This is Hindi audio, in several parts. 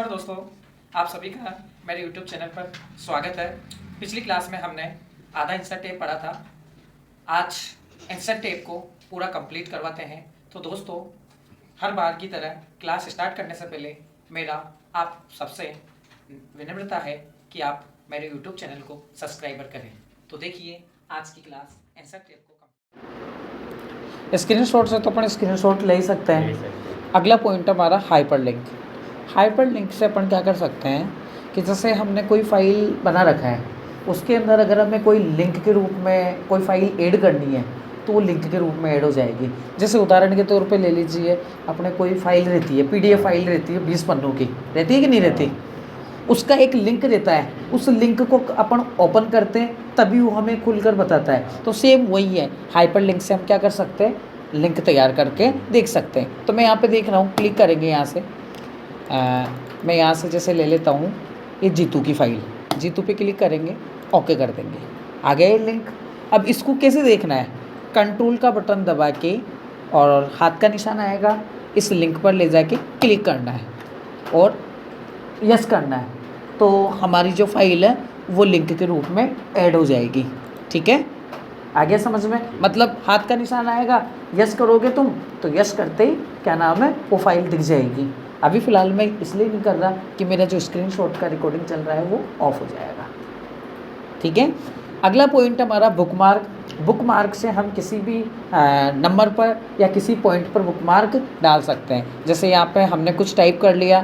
नमस्कार दोस्तों, आप सभी का मेरे YouTube चैनल पर स्वागत है। पिछली क्लास में हमने आधा इंसर्ट टेप पढ़ा था। आज इंसर्ट टेप को पूरा कंप्लीट करवाते हैं। तो दोस्तों, हर बार की तरह क्लास स्टार्ट करने से पहले मेरा आप सबसे विनम्रता है कि आप मेरे YouTube चैनल को सब्सक्राइबर करें। तो देखिए आज की क्लास इंसर्ट टेप को स्क्रीनशॉट से तो अपन स्क्रीनशॉट ले ही सकते हैं। अगला पॉइंट हमारा हाइपरलिंक। हाइपरलिंक से अपन क्या कर सकते हैं कि जैसे हमने कोई फाइल बना रखा है, उसके अंदर अगर हमें कोई लिंक के रूप में कोई फाइल ऐड करनी है तो वो लिंक के रूप में ऐड हो जाएगी। जैसे उदाहरण के तौर पे ले लीजिए, अपने कोई फाइल रहती है, PDF फाइल रहती है 20 पन्नों की, रहती है कि नहीं रहती, उसका एक लिंक रहता है। उस लिंक को अपन ओपन करते हैं तभी वो हमें खुलकर बताता है। तो सेम वही है, हाइपरलिंक से हम क्या कर सकते हैं, लिंक तैयार करके देख सकते हैं। तो मैं यहाँ पे देख रहा हूँ, क्लिक करेंगे यहाँ से, मैं यहाँ से जैसे ले लेता हूँ ये जीतू की फाइल, जीतू पे क्लिक करेंगे, ओके कर देंगे, आ गया ये लिंक। अब इसको कैसे देखना है, कंट्रोल का बटन दबा के और हाथ का निशान आएगा, इस लिंक पर ले जाके क्लिक करना है और यस करना है, तो हमारी जो फाइल है वो लिंक के रूप में ऐड हो जाएगी। ठीक है, आ गया समझ में? मतलब हाथ का निशान आएगा, यस करोगे तुम तो यस करते ही क्या नाम है वो फाइल दिख जाएगी। अभी फ़िलहाल मैं इसलिए नहीं कर रहा कि मेरा जो स्क्रीनशॉट का रिकॉर्डिंग चल रहा है वो ऑफ हो जाएगा। ठीक है, अगला पॉइंट हमारा बुकमार्क। बुकमार्क से हम किसी भी नंबर पर या किसी पॉइंट पर बुकमार्क डाल सकते हैं। जैसे यहाँ पे हमने कुछ टाइप कर लिया,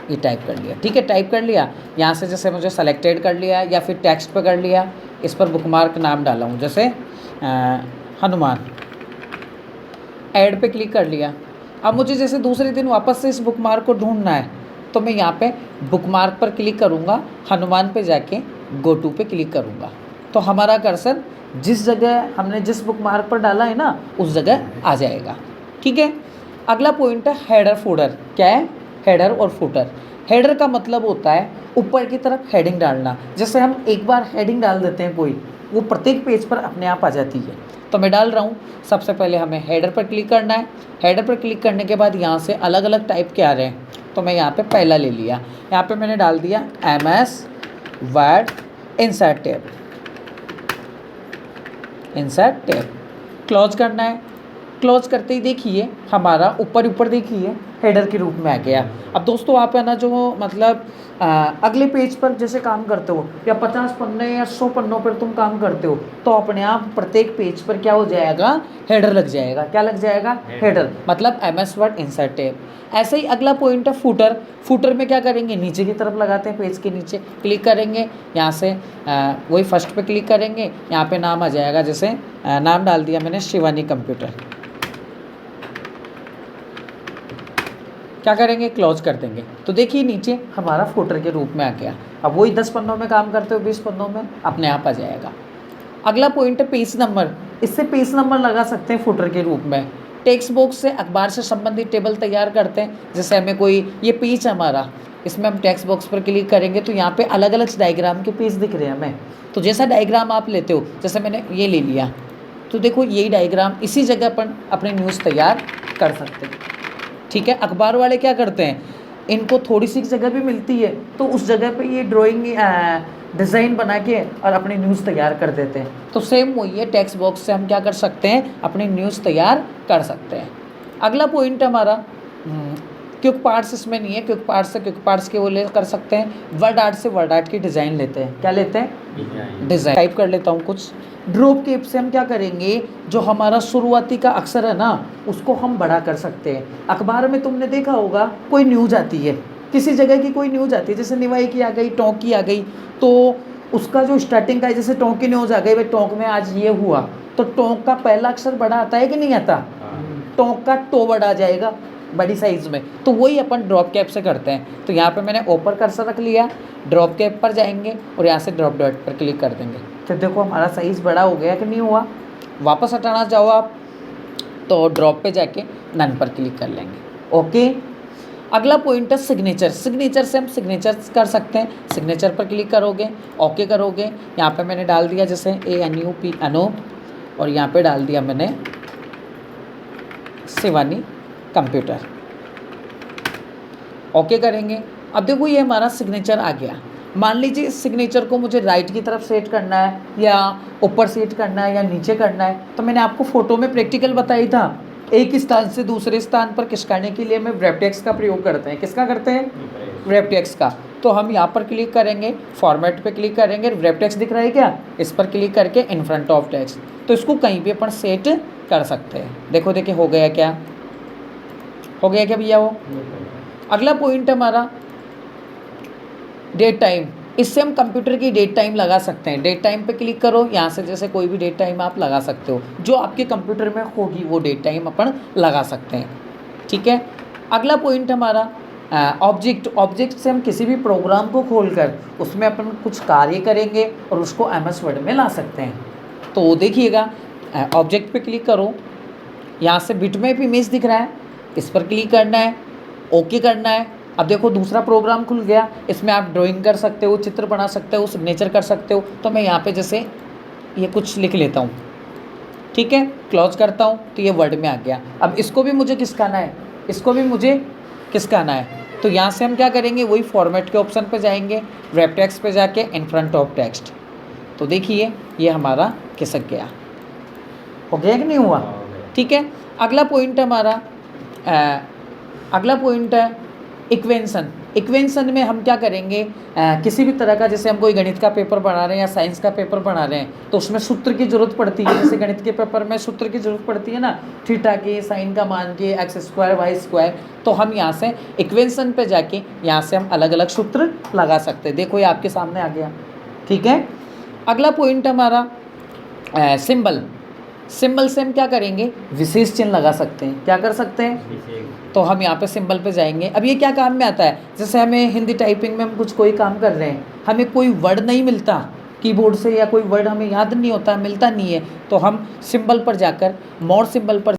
ये टाइप कर लिया, ठीक है, टाइप कर लिया। यहाँ से जैसे मुझे सेलेक्टेड कर लिया या फिर टेक्स्ट पर कर लिया, इस पर बुकमार्क नाम डाला हूँ, जैसे हनुमान, ऐड पे क्लिक कर लिया। अब मुझे जैसे दूसरे दिन वापस से इस बुकमार्क को ढूंढना है तो मैं यहाँ पे बुकमार्क पर क्लिक करूँगा, हनुमान पे जाके गो टू पे क्लिक करूँगा, तो हमारा कर्सर जिस जगह हमने जिस बुकमार्क पर डाला है ना उस जगह आ जाएगा। ठीक है, अगला पॉइंट है हेडर फूडर। क्या है, हेडर और फुटर। हेडर का मतलब होता है ऊपर की तरफ हेडिंग डालना। जैसे हम एक बार हेडिंग डाल देते हैं कोई, वो प्रत्येक पेज पर अपने आप आ जाती है। तो मैं डाल रहा हूँ, सबसे पहले हमें हेडर पर क्लिक करना है। हेडर पर क्लिक करने के बाद यहाँ से अलग अलग टाइप के आ रहे हैं, तो मैं यहाँ पे पहला ले लिया। यहाँ पे मैंने डाल दिया MS word insert tab, insert tab, close करना है। क्लोज करते ही देखिए हमारा ऊपर ऊपर देखिए हेडर के रूप में आ गया। अब दोस्तों आप है ना जो मतलब अगले पेज पर जैसे काम करते हो या 50 पन्ने या 100 पन्नों पर तुम काम करते हो तो अपने आप प्रत्येक पेज पर क्या हो जाएगा, हेडर लग जाएगा। क्या लग जाएगा, हेडर, मतलब MS वर्ड इंसर्ट टैब। ऐसे ही अगला पॉइंट है फुटर। फुटर में क्या करेंगे, नीचे की तरफ लगाते हैं, पेज के नीचे क्लिक करेंगे, यहाँ से वही फर्स्ट पे क्लिक करेंगे, यहाँ पे नाम आ जाएगा, जैसे नाम डाल दिया मैंने शिवानी कंप्यूटर। क्या करेंगे, क्लोज कर देंगे, तो देखिए नीचे हमारा फुटर के रूप में आ गया। अब वही 10 पन्नों में काम करते हो, 20 पन्नों में अपने आप आ जाएगा। अगला पॉइंट है पेज नंबर। इससे पेज नंबर लगा सकते हैं फुटर के रूप में। टेक्स्ट बॉक्स से अखबार से संबंधित टेबल तैयार करते हैं। जैसे हमें कोई ये पेज है हमारा, इसमें हम टेक्स्ट बॉक्स पर क्लिक करेंगे तो यहाँ पे अलग अलग डायग्राम के पेज दिख रहे हैं हमें। तो जैसा डायग्राम आप लेते हो, जैसे मैंने ये ले लिया, तो देखो यही डायग्राम इसी जगह पर अपने न्यूज़ तैयार कर सकते हैं। ठीक है, अखबार वाले क्या करते हैं, इनको थोड़ी सी जगह भी मिलती है तो उस जगह पे ये ड्राइंग डिज़ाइन बना के और अपनी न्यूज़ तैयार कर देते हैं। तो सेम वही है, टेक्स्ट बॉक्स से हम क्या कर सकते हैं, अपनी न्यूज़ तैयार कर सकते हैं। अगला पॉइंट हमारा क्विक पार्ट्स। इसमें नहीं है, क्विक पार्ट्स से क्विक पार्ट्स के वो ले कर सकते हैं। वर्ड आर्ट से वर्ड आर्ट की डिज़ाइन लेते हैं। क्या लेते हैं, डिज़ाइन। टाइप कर लेता हूँ कुछ। ड्रॉप कैप से हम क्या करेंगे, जो हमारा शुरुआती का अक्षर है ना उसको हम बड़ा कर सकते हैं। अखबार में तुमने देखा होगा कोई न्यूज़ आती है, किसी जगह की कोई न्यूज़ आती है, जैसे निवाई की आ गई, टोंक की आ गई, तो उसका जो स्टार्टिंग का है, जैसे टोंक की न्यूज़ आ गई, भाई टोंक में आज ये हुआ, तो टोंक का पहला अक्षर बड़ा आता है कि नहीं आता, टोंक का टो बड़ा आ जाएगा बड़ी साइज़ में। तो वही अपन ड्रॉप कैप से करते हैं। तो यहाँ पे मैंने ऊपर कर्सर रख लिया, ड्रॉप कैप पर जाएंगे और यहाँ से ड्रॉप डॉट पर क्लिक कर देंगे, तो देखो हमारा साइज़ बड़ा हो गया कि नहीं हुआ। वापस हटाना चाहो आप तो ड्रॉप पे जाके नन पर क्लिक कर लेंगे। ओके, अगला पॉइंट है सिग्नेचर। सिग्नेचर से हम सिग्नेचर कर सकते हैं। सिग्नेचर पर क्लिक करोगे, ओके करोगे, यहाँ पे मैंने डाल दिया जैसे ANUP अनूप, और यहाँ पे डाल दिया मैंने शिवानी कंप्यूटर। ओके करेंगे। अब देखो ये हमारा सिग्नेचर आ गया। मान लीजिए इस सिग्नेचर को मुझे राइट की तरफ सेट करना है या ऊपर सेट करना है या नीचे करना है, तो मैंने आपको फोटो में प्रैक्टिकल बताई था, एक स्थान से दूसरे स्थान पर खिसकाने के लिए हमें व्रैप्टेक्स का प्रयोग करते हैं। किसका करते हैं? व्रैप्टेक्स का। तो हम यहाँ पर क्लिक करेंगे, फॉर्मेट पे क्लिक करेंगे, व्रैप्टेक्स दिख रहा है क्या, इस पर क्लिक करके इन फ्रंट ऑफ टेक्स्ट, तो इसको कहीं भी अपन सेट कर सकते हैं। देखो देखिए हो गया क्या, हो गया क्या भैया वो। अगला पॉइंट हमारा डेट टाइम। इससे हम कंप्यूटर की डेट टाइम लगा सकते हैं। डेट टाइम पे क्लिक करो, यहाँ से जैसे कोई भी डेट टाइम आप लगा सकते हो, जो आपके कंप्यूटर में होगी वो डेट टाइम अपन लगा सकते हैं। ठीक है। अगला पॉइंट हमारा ऑब्जेक्ट। ऑब्जेक्ट से हम किसी भी प्रोग्राम को खोलकर उसमें अपन कुछ कार्य करेंगे और उसको MS वर्ड में ला सकते हैं। तो देखिएगा, ऑब्जेक्ट पे क्लिक करो, यहाँ से बिटमैप इमेज दिख रहा है, इस पर क्लिक करना है, ओके करना है। अब देखो दूसरा प्रोग्राम खुल गया, इसमें आप ड्राइंग कर सकते हो, चित्र बना सकते हो, सिग्नेचर कर सकते हो। तो मैं यहाँ पे जैसे ये कुछ लिख लेता हूँ, ठीक है, क्लोज करता हूँ, तो ये वर्ड में आ गया। अब इसको भी मुझे खिसकाना है, इसको भी मुझे खिसकाना है, तो यहाँ से हम क्या करेंगे, वही फॉर्मेट के ऑप्शन पे जाएंगे, व्रैप्टेक्स पे जाके इन फ्रंट ऑफ टेक्स्ट। तो देखिए ये हमारा खिसक गया। हो गया कि नहीं हुआ? ठीक है। अगला पॉइंट हमारा अगला पॉइंट है इक्वेंशन। इक्वेंशन में हम क्या करेंगे, किसी भी तरह का, जैसे हम कोई गणित का पेपर बना रहे हैं या साइंस का पेपर बना रहे हैं, तो उसमें सूत्र की जरूरत पड़ती है। जैसे गणित के पेपर में सूत्र की जरूरत पड़ती है ना, थीटा के, साइन का मान के, x² y²। तो हम यहाँ से इक्वेंशन पे जाके यहाँ से हम अलग अलग सूत्र लगा सकते हैं। देखो ये आपके सामने आ गया। ठीक है। अगला पॉइंट हमारा सिंबल। सिंबल से हम क्या करेंगे, विशेष चिन्ह लगा सकते हैं। क्या कर सकते हैं? तो हम यहाँ पे सिंबल पे जाएंगे। अब ये क्या काम में आता है, जैसे हमें हिंदी टाइपिंग में हम कुछ कोई काम कर रहे हैं, हमें कोई वर्ड नहीं मिलता कीबोर्ड से, या कोई वर्ड हमें याद नहीं होता, मिलता नहीं है, तो हम सिंबल पर जाकर, मोर सिंबल पर